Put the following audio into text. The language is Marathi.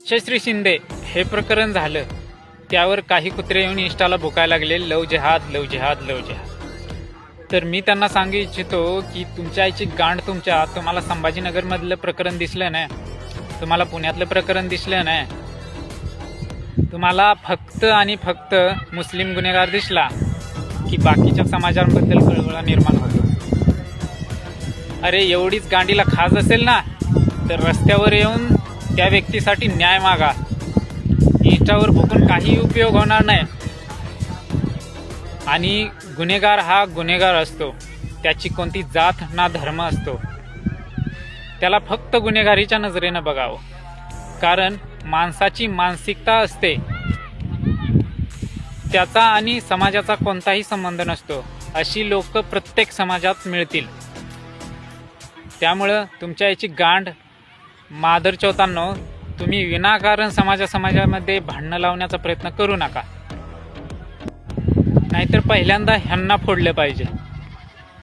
श्री शिंदे हे प्रकरण झालं, त्यावर काही कुत्रे येऊन इंस्टाला भुकायला लागले, लव जिहाद लव जिहाद लव जिहाद. तर मी त्यांना सांगू इच्छितो की तुमच्या आईची गांड तुम्हाला संभाजीनगरमधलं प्रकरण दिसलं नाही, तुम्हाला पुण्यातलं प्रकरण दिसलं नाही, तुम्हाला फक्त आणि फक्त मुस्लिम गुन्हेगार दिसला की बाकीच्या समाजांबद्दल कळवळा निर्माण होतो. अरे एवढीच गांडीला खाज असेल ना तर रस्त्यावर येऊन त्या व्यक्तीसाठी न्याय मागा. इंस्टावर भुकून काही उपयोग होणार नाही. आणि गुन्हेगार हा गुन्हेगार असतो, त्याची कोणती जात ना धर्म असतो. त्याला फक्त गुन्हेगारीच्या नजरेनं बघावं, कारण माणसाची मानसिकता असते, त्याचा आणि समाजाचा कोणताही संबंध नसतो. अशी लोक प्रत्येक समाजात मिळतील. त्यामुळं तुमच्या याची गांड मादर चौथांनो, तुम्ही विनाकारण समाजामध्ये भांडणं लावण्याचा प्रयत्न करू नका, नाहीतर पहिल्यांदा ह्यांना फोडलं पाहिजे.